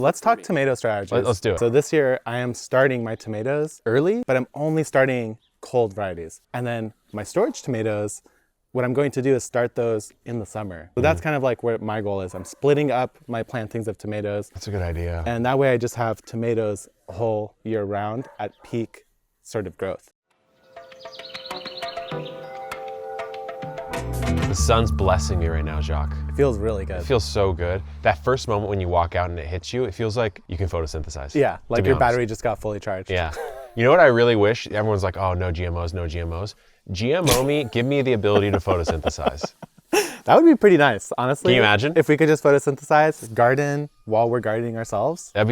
Let's talk tomato strategies. Let's do it. So this year I am starting my tomatoes early, but I'm only starting cold varieties. And then my storage tomatoes, what I'm going to do is start those in the summer. So that's kind of like where my goal is. I'm splitting up my plantings of tomatoes. That's a good idea. And that way I just have tomatoes whole year round at peak sort of growth. The sun's blessing you right now, Jacques. It feels really good. It feels so good. That first moment when you walk out and it hits you, it feels like you can photosynthesize. Yeah, like your honest. battery just got fully charged. Yeah. You know what I really wish? Everyone's like, oh, no GMOs, no GMOs. GMO me, give me the ability to photosynthesize. That would be pretty nice, honestly. Can you imagine? If we could just photosynthesize, garden while we're gardening ourselves. It'd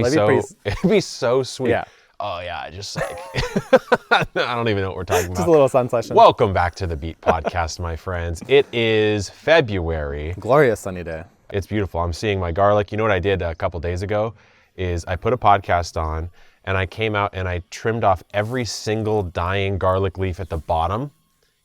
be so sweet. Yeah. Oh yeah, just like, I don't even know what we're talking about. Just a little sun session. Welcome back to the Beet Podcast, my friends. It is February. Glorious sunny day. It's beautiful. I'm seeing my garlic. You know what I did a couple days ago is I put a podcast on and I came out and I trimmed off every single dying garlic leaf at the bottom,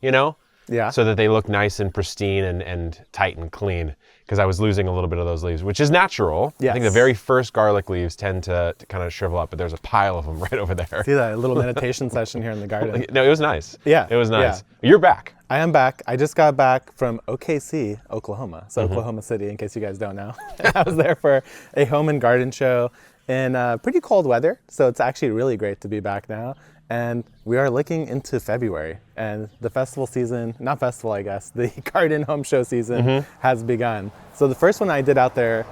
you know? Yeah. So that they look nice and pristine and tight and clean, because I was losing a little bit of those leaves, which is natural. Yes. I think the very first garlic leaves tend to kind of shrivel up, but there's a pile of them right over there. See that little meditation session here in the garden. No, it was nice. Yeah. It was nice. Yeah. You're back. I am back. I just got back from OKC, Oklahoma. So Oklahoma City, in case you guys don't know. I was there for a home and garden show in pretty cold weather. So it's actually really great to be back now. And we are looking into February, and the festival season, not festival, I guess, the garden home show season has begun. So the first one I did out there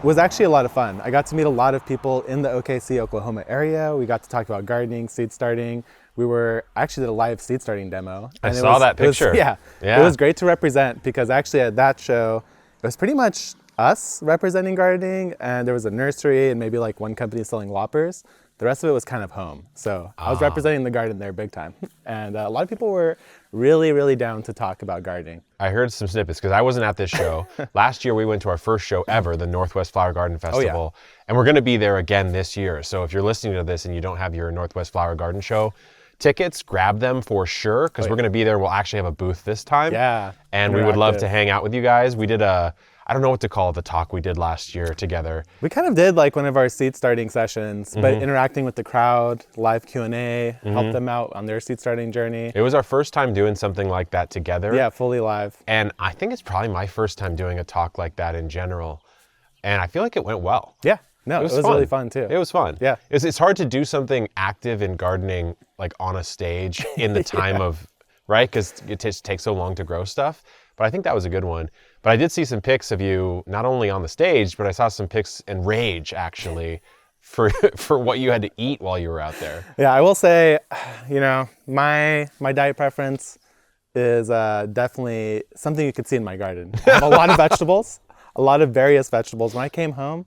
was actually a lot of fun. I got to meet a lot of people in the OKC, Oklahoma area. We got to talk about gardening, seed starting. I actually did a live seed starting demo. I saw that picture. Yeah. It was great to represent, because actually at that show, it was pretty much us representing gardening, and there was a nursery and maybe like one company selling loppers. The rest of it was kind of home. So I was representing the garden there big time. And a lot of people were really, really down to talk about gardening. I heard some snippets because I wasn't at this show. Last year we went to our first show ever, the Northwest Flower Garden Festival. And we're going to be there again this year. So if you're listening to this and you don't have your Northwest Flower Garden show tickets, grab them for sure, because we're going to be there. We'll actually have a booth this time. Yeah. And we would love to hang out with you guys. We did I don't know what to call the talk we did last year together. We kind of did like one of our seed starting sessions, but interacting with the crowd, live Q&A, help them out on their seed starting journey. It was our first time doing something like that together. Yeah, fully live. And I think it's probably my first time doing a talk like that in general. And I feel like it went well. Yeah, no, it was really fun too. It was fun. Yeah. It's hard to do something active in gardening like on a stage in the time of, right? Because it takes so long to grow stuff. But I think that was a good one. But I did see some pics of you, not only on the stage, but I saw some pics in rage, actually, for what you had to eat while you were out there. Yeah, I will say, you know, my diet preference is definitely something you could see in my garden. I have a lot of vegetables, a lot of various vegetables. When I came home,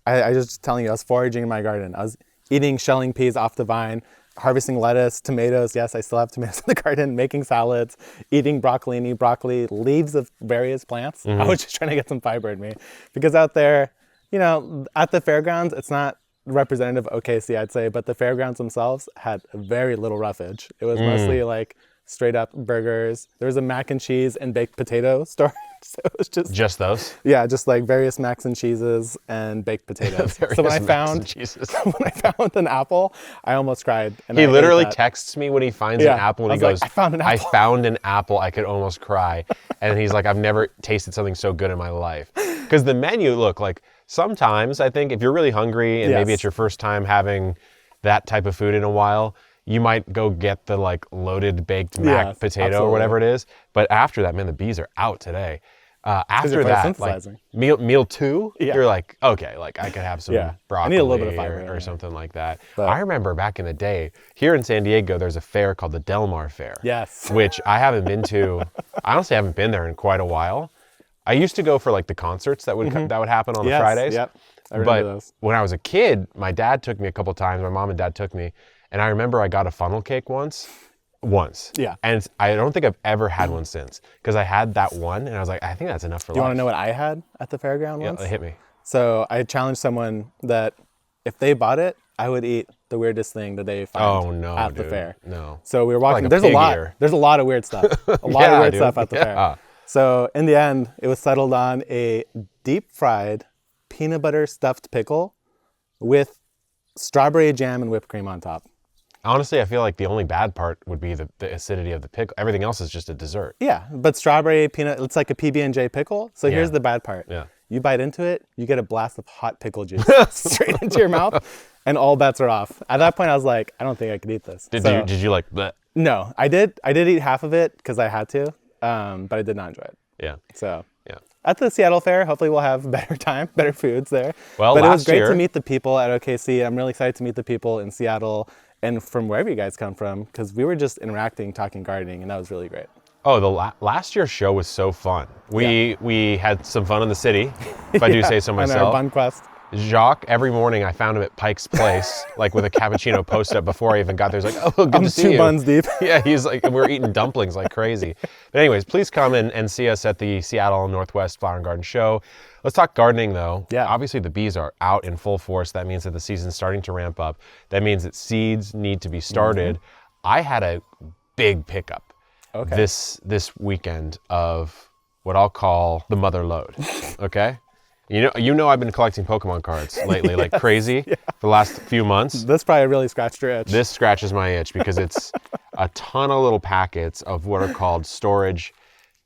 I was just telling you, I was foraging in my garden. I was eating shelling peas off the vine, harvesting lettuce, tomatoes. Yes, I still have tomatoes in the garden, making salads, eating broccoli, leaves of various plants. I was just trying to get some fiber in me, because out there, you know, at the fairgrounds, it's not representative of OKC, I'd say, but the fairgrounds themselves had very little roughage. It was mostly like straight up burgers. There was a mac and cheese and baked potato store. So it was just those? Yeah, just like various macs and cheeses and baked potatoes. So when I found an apple, I almost cried. And he literally texts me when he finds an apple and he goes, I found an apple. I found an apple, I could almost cry. And he's like, I've never tasted something so good in my life. Because the menu, look, like sometimes I think if you're really hungry and maybe it's your first time having that type of food in a while, you might go get the like loaded baked mac potato or whatever it is. But after that, man, the bees are out today. After that, like meal two, you're like, okay, like I could have some broccoli I need a little bit of fiber or something like that. But I remember back in the day, here in San Diego, there's a fair called the Del Mar Fair. Yes. Which I haven't been to. I honestly haven't been there in quite a while. I used to go for like the concerts that would happen on the Fridays. Yep. I remember those. When I was a kid, my dad took me a couple times. My mom and dad took me. And I remember I got a funnel cake once. Yeah. And I don't think I've ever had one since, because I had that one and I was like, I think that's enough for life. Do you want to know what I had at the fairground once? Yeah, hit me. So I challenged someone that if they bought it, I would eat the weirdest thing that they found at the fair. No. So we were walking. Like there's a lot of weird stuff. A lot of weird stuff at the fair. So in the end, it was settled on a deep fried peanut butter stuffed pickle with strawberry jam and whipped cream on top. Honestly, I feel like the only bad part would be the acidity of the pickle. Everything else is just a dessert. Yeah, but strawberry peanut, it's like a PB&J pickle. So here's the bad part. Yeah. You bite into it, you get a blast of hot pickle juice straight into your mouth, and all bets are off. At that point, I was like, I don't think I could eat this. Did you like bleh? No, I did eat half of it because I had to, but I did not enjoy it. Yeah. So Yeah. at the Seattle Fair, hopefully we'll have better foods there. Well, but it was last great year- to meet the people at OKC. I'm really excited to meet the people in Seattle and from wherever you guys come from, because we were just interacting, talking gardening, and that was really great. Oh, the last year's show was so fun. We had some fun in the city, if I do say so On our myself. bun quest. Jacques, every morning I found him at Pike's Place, like with a cappuccino post-up before I even got there. He's like, oh, good to see you. I'm 2 buns deep. Yeah, he's like, we're eating dumplings like crazy. But anyways, please come and see us at the Seattle Northwest Flower and Garden Show. Let's talk gardening though. Yeah. Obviously the bees are out in full force. That means that the season's starting to ramp up. That means that seeds need to be started. I had a big pickup this weekend of what I'll call the mother lode, okay? You know I've been collecting Pokemon cards lately like crazy for the last few months. This probably really scratched your itch. This scratches my itch because it's a ton of little packets of what are called storage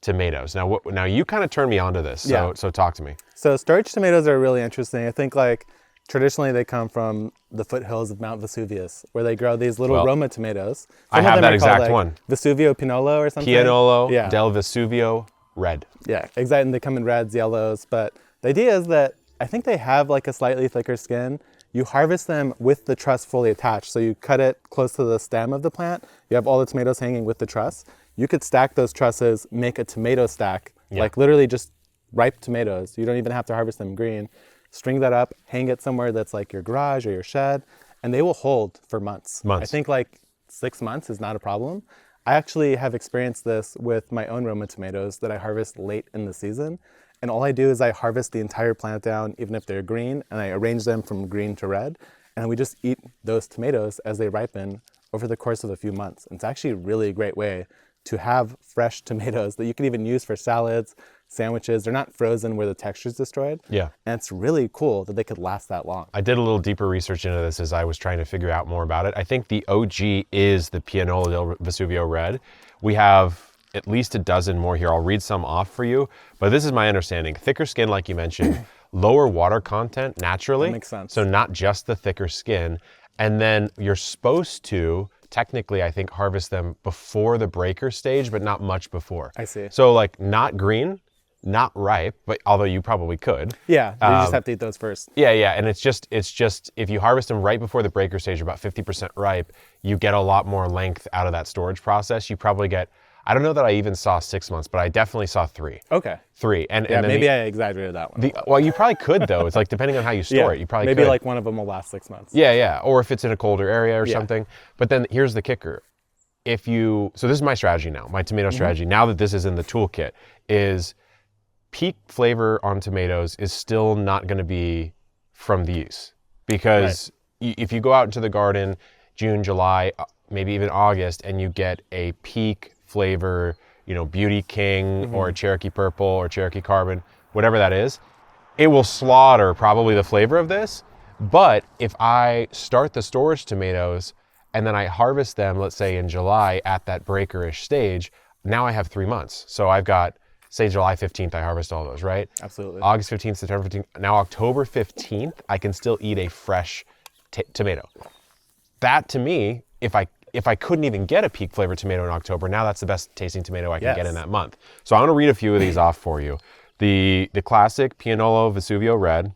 tomatoes. Now you kind of turned me onto this, so talk to me. So storage tomatoes are really interesting. I think like traditionally they come from the foothills of Mount Vesuvius, where they grow these little Roma tomatoes. I have that exact one. Vesuvio Pinolo or something. Pianolo del Vesuvio Red. Yeah, exactly. And they come in reds, yellows, but the idea is that I think they have like a slightly thicker skin. You harvest them with the truss fully attached. So you cut it close to the stem of the plant. You have all the tomatoes hanging with the truss. You could stack those trusses, make a tomato stack, like literally just ripe tomatoes. You don't even have to harvest them green. String that up, hang it somewhere that's like your garage or your shed, and they will hold for months. I think like 6 months is not a problem. I actually have experienced this with my own Roma tomatoes that I harvest late in the season. And all I do is I harvest the entire plant down, even if they're green, and I arrange them from green to red. And we just eat those tomatoes as they ripen over the course of a few months. And it's actually a really great way to have fresh tomatoes that you can even use for salads, sandwiches. They're not frozen where the texture's destroyed. Yeah. And it's really cool that they could last that long. I did a little deeper research into this as I was trying to figure out more about it. I think the OG is the Pianola del Vesuvio Red. We have at least a dozen more here. I'll read some off for you, but this is my understanding. Thicker skin, like you mentioned, lower water content naturally. That makes sense. So not just the thicker skin. And then you're supposed to, technically, I think, harvest them before the breaker stage, but not much before. I see. So like not green, not ripe, but although you probably could. Yeah, you just have to eat those first. Yeah, and it's just if you harvest them right before the breaker stage, about 50% ripe, you get a lot more length out of that storage process. You probably get, I don't know that I even saw 6 months, but I definitely saw 3. Okay. 3. And Yeah, then maybe I exaggerated that one. well, you probably could though. It's like depending on how you store it, you probably maybe could. like one of them will last 6 months. Yeah. Or if it's in a colder area or something. But then here's the kicker. So this is my strategy now, my tomato strategy, now that this is in the toolkit, is peak flavor on tomatoes is still not going to be from these. Because if you go out into the garden, June, July, maybe even August, and you get a peak flavor, Beauty King or Cherokee Purple or Cherokee Carbon, whatever that is, it will slaughter probably the flavor of this. But if I start the storage tomatoes and then I harvest them, let's say in July at that breakerish stage, now I have 3 months. So I've got, say July 15th, I harvest all those, right? Absolutely. August 15th, September 15th. Now October 15th, I can still eat a fresh tomato. That to me, if I couldn't even get a peak flavor tomato in October, now that's the best tasting tomato I can get in that month. So I'm gonna read a few of these off for you. The classic Pianolo Vesuvio Red.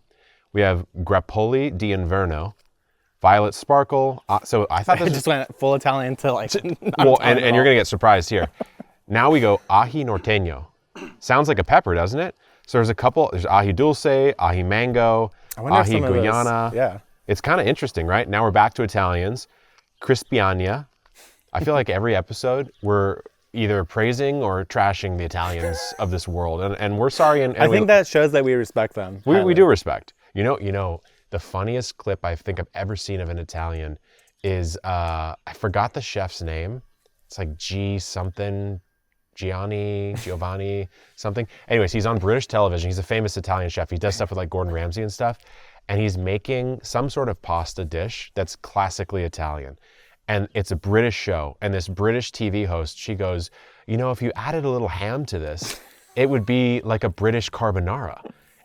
We have Grappoli di Inverno, Violet Sparkle. So I thought this just went full Italian to like. Well, and you're gonna get surprised here. Now we go Aji Norteño. Sounds like a pepper, doesn't it? So there's Aji Dulce, Aji Mango, Aji Guyana. Yeah. It's kind of interesting, right? Now we're back to Italians. Crispiania. I feel like every episode we're either praising or trashing the Italians of this world, and we're sorry. And I think that shows that we respect them. We do respect. You know, the funniest clip I think I've ever seen of an Italian is I forgot the chef's name. It's like G something Giovanni something. Anyways, he's on British television. He's a famous Italian chef. He does stuff with like Gordon Ramsay and stuff. And he's making some sort of pasta dish that's classically Italian. And it's a British show. And this British TV host, she goes, you know, if you added a little ham to this, it would be like a British carbonara.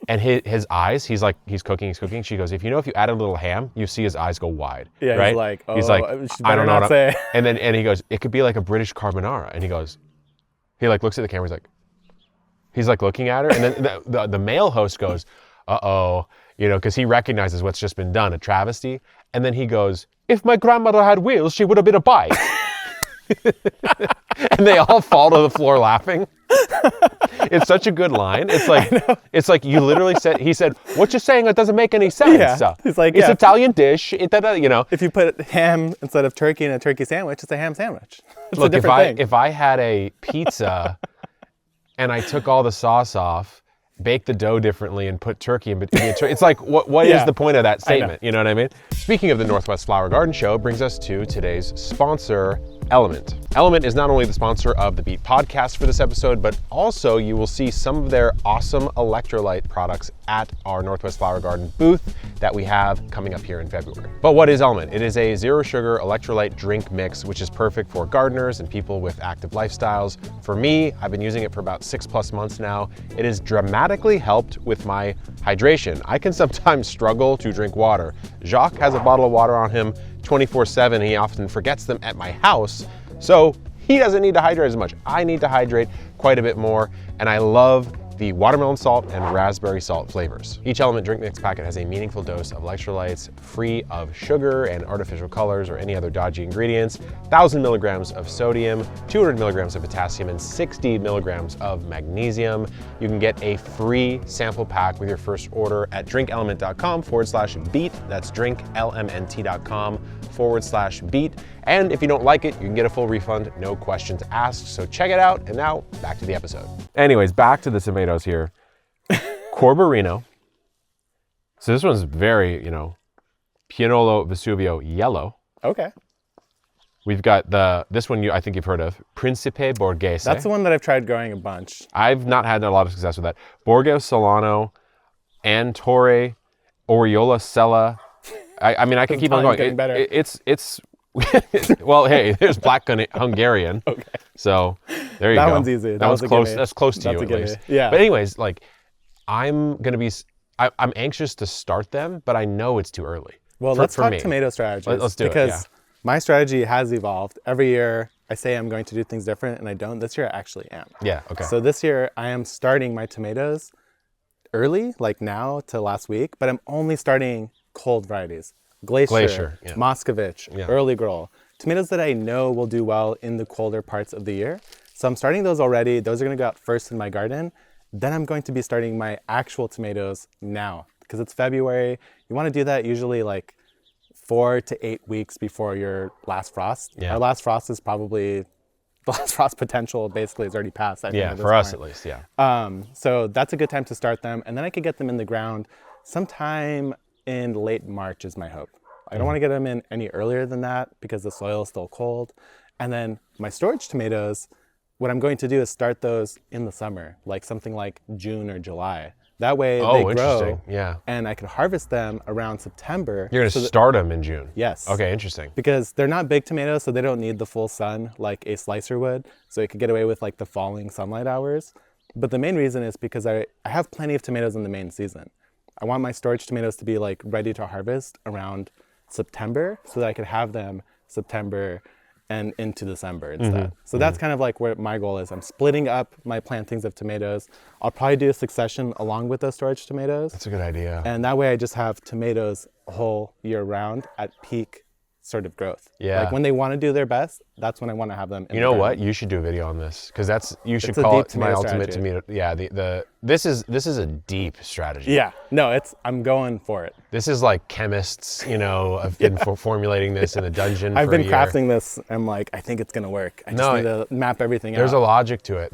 And his eyes, he's cooking. She goes, if you add a little ham, you see his eyes go wide. Yeah, right? He's like, I don't know. Say. And he goes, it could be like a British carbonara. And he like looks at the camera, he's like looking at her. And then the male host goes, uh-oh, you know, because he recognizes what's just been done, a travesty. And then he goes, if my grandmother had wheels, she would have been a bike. And they all fall to the floor laughing. It's such a good line. It's like you literally said, he said, what you're saying, it doesn't make any sense. Yeah. He's like, it's Italian dish, you know. If you put ham instead of turkey in a turkey sandwich, it's a ham sandwich. It's Look, a different thing. If I had a pizza and I took all the sauce off, baked the dough differently and put turkey in between, it's like, what is the point of that statement? You know what I mean? Speaking of the Northwest Flower Garden Show, brings us to today's sponsor, Element. Element is not only the sponsor of the Beet Podcast for this episode, but also you will see some of their awesome electrolyte products at our Northwest Flower Garden booth that we have coming up here in February. But what is Element? It is a zero sugar electrolyte drink mix, which is perfect for gardeners and people with active lifestyles. For me, I've been using it for about 6+ months now. It has dramatically helped with my hydration. I can sometimes struggle to drink water. Jacques has a bottle of water on him 24/7. He often forgets them at my house. So he doesn't need to hydrate as much. I need to hydrate quite a bit more. And I love the watermelon salt and raspberry salt flavors. Each Element drink mix packet has a meaningful dose of electrolytes free of sugar and artificial colors or any other dodgy ingredients, 1,000 milligrams of sodium, 200 milligrams of potassium, and 60 milligrams of magnesium. You can get a free sample pack with your first order at drinkelement.com/beet. That's drinklmnt.com/beet. And if you don't like it, you can get a full refund, no questions asked. So check it out. And now back to the episode. Anyways, back to the tomatoes here. Corborino. So this one's very, Pianolo Vesuvio yellow. Okay. We've got this one I think you've heard of, Principe Borghese. That's the one that I've tried growing a bunch. I've not had a lot of success with that. Borgo Solano, Antore, Oriola Sella. I mean, I can keep on going. Getting better. It's well, hey, there's Black Hungarian. Okay. So there you go. That one's easy. That was close. That's close to you at least. Yeah. But anyways, I'm anxious to start them, but I know it's too early. Well, let's talk tomato strategies. Let's do it. Because my strategy has evolved. Every year I say I'm going to do things different and I don't. This year I actually am. Yeah, okay. So this year I am starting my tomatoes early, like now to last week, but I'm only starting cold varieties. Glacier, yeah. Moscovich, Early Girl. Tomatoes that I know will do well in the colder parts of the year. So I'm starting those already. Those are going to go out first in my garden. Then I'm going to be starting my actual tomatoes now because it's February. You want to do that usually like 4 to 8 weeks before your last frost. Yeah. Our last frost is probably, the last frost potential basically is already passed. I think, yeah, for us at least, yeah. So that's a good time to start them. And then I could get them in the ground sometime in late March is my hope. I don't want to get them in any earlier than that because the soil is still cold. And then my storage tomatoes, what I'm going to do is start those in the summer, like something like June or July. That way they grow, and I can harvest them around September. You're going to start them in June? Yes. Okay, interesting. Because they're not big tomatoes, so they don't need the full sun like a slicer would. So it could get away with like the falling sunlight hours. But the main reason is because I have plenty of tomatoes in the main season. I want my storage tomatoes to be like ready to harvest around September so that I could have them September and into December instead. So that's kind of like where my goal is. I'm splitting up my plantings of tomatoes. I'll probably do a succession along with those storage tomatoes. That's a good idea. And that way I just have tomatoes a whole year round at peak sort of growth. Yeah. Like when they want to do their best, that's when I want to have them in You know what? You should do a video on this because you should It's a call deep it my tomato ultimate strategy. tomato. Yeah, this is a deep strategy. Yeah. No, I'm going for it. This is like chemists, have been formulating this in a dungeon I've for been a year. crafting this. I'm like, I think it's going to work. I just need to map everything There's out. a logic to it.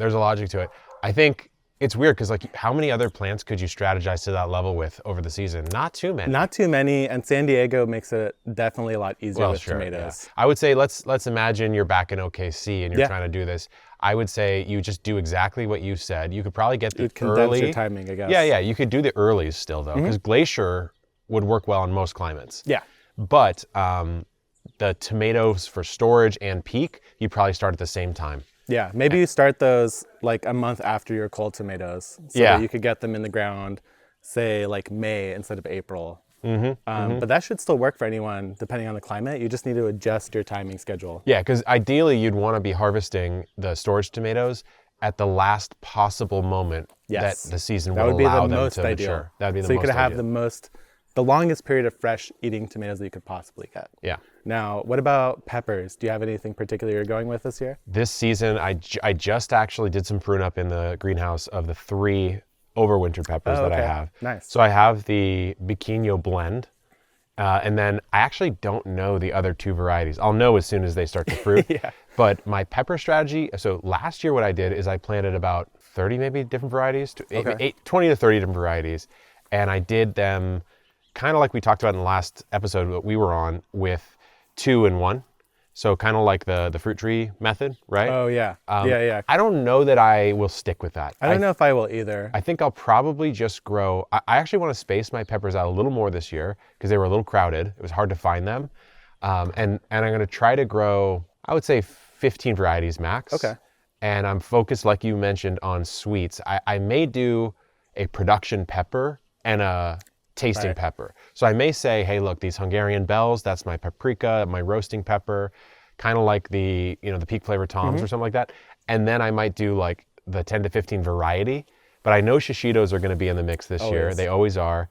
I think it's weird because how many other plants could you strategize to that level with over the season? Not too many. Not too many, and San Diego makes it definitely a lot easier with tomatoes. Yeah. I would say let's imagine you're back in OKC and you're trying to do this. I would say you just do exactly what you said. You could probably get the You'd condense your timing, I guess. Yeah. You could do the earlies still though, because glacier would work well in most climates. Yeah. But the tomatoes for storage and peak, you probably start at the same time. Yeah, maybe you start those like a month after your cold tomatoes, so that you could get them in the ground, say like May instead of April. But that should still work for anyone, depending on the climate. You just need to adjust your timing schedule. Yeah, because ideally you'd want to be harvesting the storage tomatoes at the last possible moment that the season would allow them to mature. That would be the most ideal. So you could have the longest period of fresh eating tomatoes that you could possibly get. Yeah. Now, what about peppers? Do you have anything particular you're going with this year? This season, I just actually did some prune up in the greenhouse of the 3 overwintered peppers that I have. Nice. So I have the Biquinho blend, and then I actually don't know the other 2 varieties. I'll know as soon as they start to fruit. But my pepper strategy, so last year what I did is I planted about 30 maybe different varieties, 20 to 30 different varieties, and I did them kind of like we talked about in the last episode that we were on with 2 in 1. So kind of like the fruit tree method, right? Oh, yeah. Yeah. I don't know that I will stick with that. I don't know if I will either. I think I'll probably just grow. I actually want to space my peppers out a little more this year because they were a little crowded. It was hard to find them. And I'm going to try to grow, I would say 15 varieties max. Okay. And I'm focused, like you mentioned, on sweets. I may do a production pepper and a tasting pepper. So I may say, hey, look, these Hungarian bells, that's my paprika, my roasting pepper, kind of like the peak flavor Toms or something like that. And then I might do like the 10 to 15 variety, but I know shishitos are going to be in the mix this year. They always are.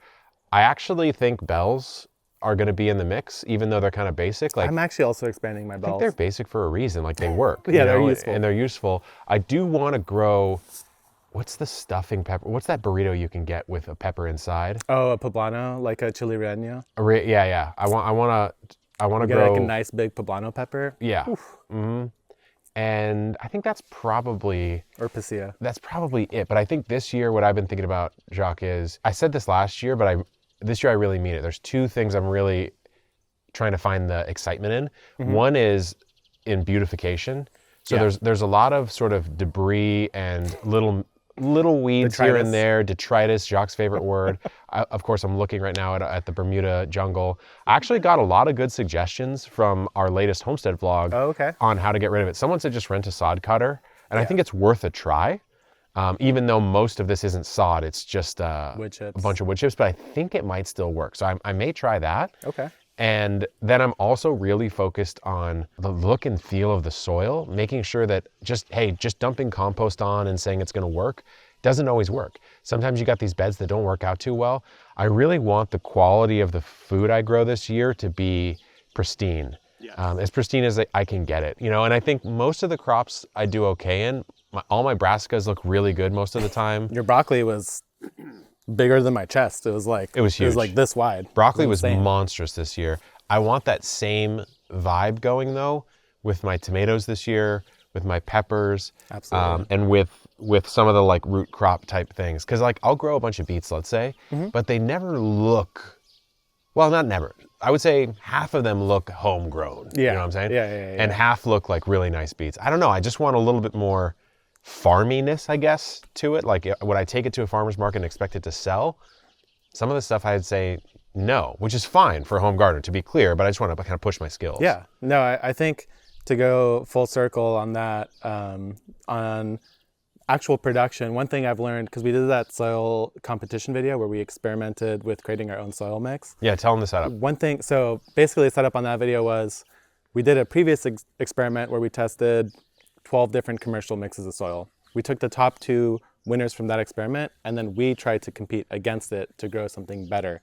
I actually think bells are going to be in the mix, even though they're kind of basic. Like, I'm actually also expanding my bells. I think they're basic for a reason. Like they work. They're useful. And they're useful. I do want to grow. What's the stuffing pepper? What's that burrito you can get with a pepper inside? Oh, a poblano, like a chili relleno. Yeah. I want to grow like a nice big poblano pepper. Yeah. And I think that's probably or pasilla. That's probably it. But I think this year, what I've been thinking about, Jacques, is I said this last year, but this year I really mean it. There's 2 things I'm really trying to find the excitement in. One is in beautification. So there's a lot of sort of debris and little weeds Detritus. here and there, detritus, Jacques' favorite word. Of course, I'm looking right now at the Bermuda jungle. I actually got a lot of good suggestions from our latest homestead vlog on how to get rid of it. Someone said just rent a sod cutter, and I think it's worth a try. Even though most of this isn't sod, it's just a bunch of wood chips, but I think it might still work. So I may try that. Okay. And then I'm also really focused on the look and feel of the soil, making sure that just dumping compost on and saying it's going to work doesn't always work. Sometimes you got these beds that don't work out too well. I really want the quality of the food I grow this year to be pristine, as pristine as I can get it. And I think most of the crops I do okay in. All my brassicas look really good most of the time. Your broccoli was bigger than my chest. It was huge. It was like this wide. Broccoli was monstrous this year. I want that same vibe going though with my tomatoes this year, with my peppers, absolutely, and with some of the like root crop type things. Because like I'll grow a bunch of beets, let's say, but they never look. Well, not never. I would say half of them look homegrown. Yeah. You know what I'm saying? Yeah. And half look like really nice beets. I don't know. I just want a little bit more farminess, I guess, to it. Like, would I take it to a farmer's market and expect it to sell? Some of the stuff I'd say no, which is fine for a home gardener, to be clear, but I just want to kind of push my skills. Yeah, no, I think to go full circle on that, on actual production, one thing I've learned, because we did that soil competition video where we experimented with creating our own soil mix. Yeah, tell them the setup. One thing, so basically the setup on that video was we did a previous experiment where we tested 12 different commercial mixes of soil. We took the top 2 winners from that experiment, and then we tried to compete against it to grow something better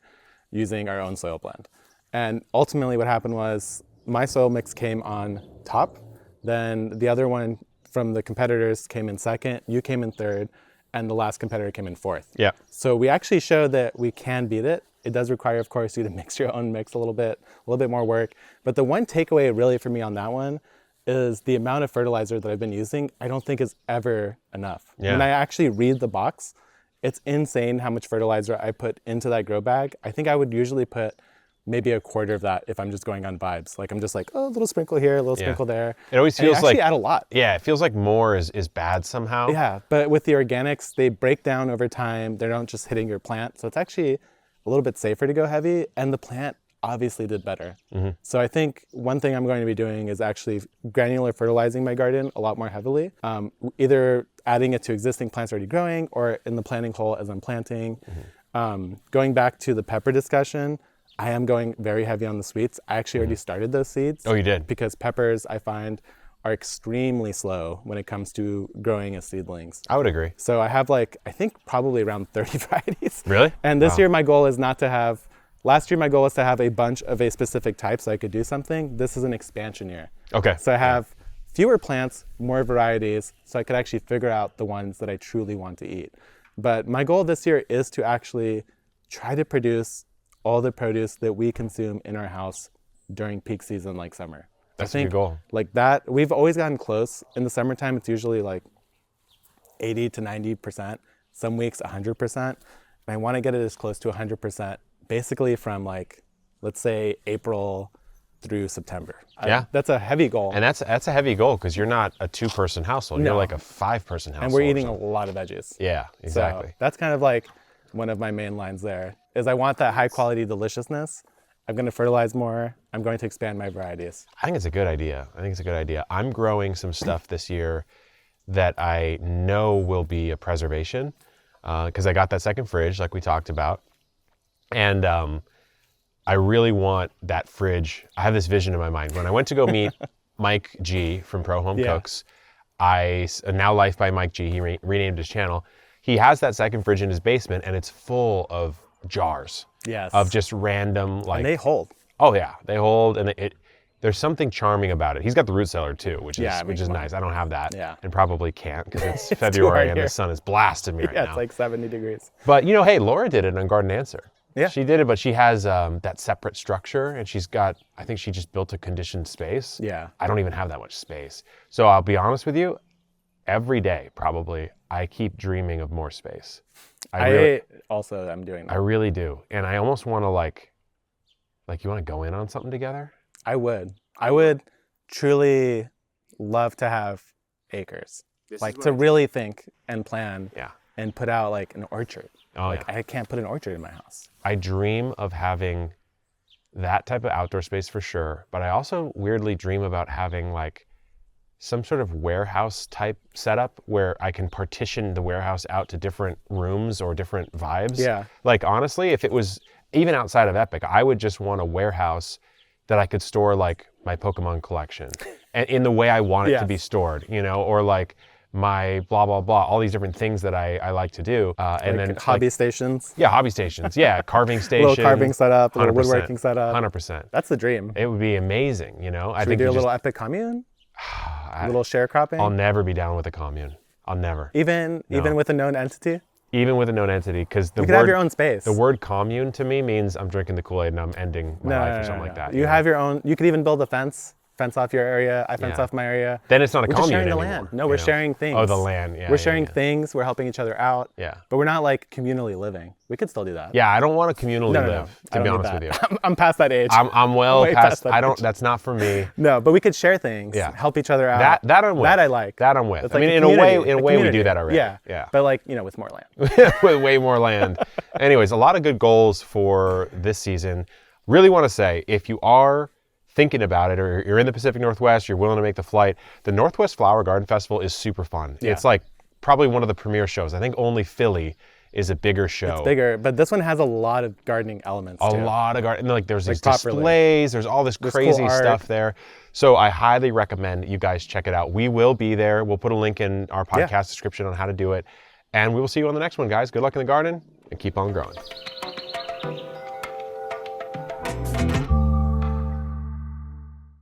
using our own soil blend. And ultimately what happened was my soil mix came on top, then the other one from the competitors came in second, you came in third, and the last competitor came in fourth. Yeah. So we actually showed that we can beat it. It does require, of course, you to mix your own mix a little bit more work. But the one takeaway really for me on that one is the amount of fertilizer that I've been using, I don't think is ever enough. Yeah. When I actually read the box, it's insane how much fertilizer I put into that grow bag. I think I would usually put maybe a quarter of that if I'm just going on vibes. Like I'm just like, oh, a little sprinkle here, a little sprinkle there. It always feels actually like add a lot. Yeah, it feels like more is bad somehow. Yeah, but with the organics, they break down over time. They don't just hitting your plant, so it's actually a little bit safer to go heavy, and the plant obviously did better. So I think one thing I'm going to be doing is actually granular fertilizing my garden a lot more heavily, either adding it to existing plants already growing or in the planting hole as I'm planting. Going back to the pepper discussion, I am going very heavy on the sweets. I actually already started those seeds. Oh, you did? Because peppers, I find, are extremely slow when it comes to growing as seedlings. I would agree. So I have I think probably around 30 varieties. Really? And this year my goal is not to have, last year my goal was to have a bunch of a specific type so I could do something. This is an expansion year. Okay. So I have fewer plants, more varieties, so I could actually figure out the ones that I truly want to eat. But my goal this year is to actually try to produce all the produce that we consume in our house during peak season like summer. That's a good goal. Like that, we've always gotten close. In the summertime, it's usually like 80 to 90%, some weeks 100%. And I want to get it as close to 100%, basically from let's say April through September. Yeah. That's a heavy goal. And that's a heavy goal because you're not a 2-person household. No. You're like a 5-person household. And we're eating a lot of veggies. Yeah, exactly. So that's kind of like one of my main lines there, is I want that high quality deliciousness. I'm going to fertilize more. I'm going to expand my varieties. I think it's a good idea. I'm growing some stuff this year that I know will be a preservation because I got that second fridge like we talked about. And I really want that fridge. I have this vision in my mind. When I went to go meet Mike G from Pro Home Cooks, now Life by Mike G, he renamed his channel. He has that second fridge in his basement and it's full of jars. Yes. Of just random And they hold. Oh yeah, they hold, and there's something charming about it. He's got the root cellar too, which is nice. I don't have that, and probably can't because it's February and the sun is blasting me right now. Yeah, it's like 70 degrees. But hey, Laura did it on Garden Answer. Yeah. She did it, but she has that separate structure, and I think she just built a conditioned space. Yeah. I don't even have that much space. So I'll be honest with you, every day probably I keep dreaming of more space. I'm doing that. I really do. And I almost want to you want to go in on something together? I would truly love to have acres. To really think and plan and put out an orchard. I can't put an orchard in my house. I dream of having that type of outdoor space for sure, but I also weirdly dream about having some sort of warehouse type setup where I can partition the warehouse out to different rooms or different vibes. Yeah. Honestly, if it was even outside of Epic, I would just want a warehouse that I could store my Pokemon collection and in the way I want it to be stored, or my blah, blah, blah, all these different things that I like to do. And then hobby stations. Yeah, hobby stations. Yeah, carving station. Little carving setup, little woodworking setup. 100%. That's the dream. It would be amazing, Should we do a little Epic commune? A little sharecropping? I'll never be down with a commune. I'll never. Even with a known entity? Even with a known entity, because you could have your own space. The word commune to me means I'm drinking the Kool-Aid and I'm ending my life or something like that. You have your own. You could even build a fence off your area. I fence off my area. Then it's not a we're commune sharing anymore. The land. No, we're sharing things. Oh, the land. Yeah. We're sharing things. We're helping each other out. Yeah. But we're not communally living. We could still do that. Yeah, I don't want to communally live. To be honest with you, I'm past that age. I'm well past. I don't. That's not for me. No, but we could share things. Yeah. Help each other out. That I'm with. That I like. That I'm with. It's in a way we do that already. Yeah. Yeah. But with more land. With way more land. Anyways, a lot of good goals for this season. Really want to say, if you are thinking about it, or you're in the Pacific Northwest, you're willing to make the flight, the Northwest Flower Garden Festival is super fun. Yeah. It's probably one of the premier shows. I think only Philly is a bigger show. It's bigger, but this one has a lot of gardening elements too. A lot of gardening. There's these displays, there's all this crazy stuff there. So I highly recommend you guys check it out. We will be there. We'll put a link in our podcast description on how to do it. And we will see you on the next one, guys. Good luck in the garden and keep on growing.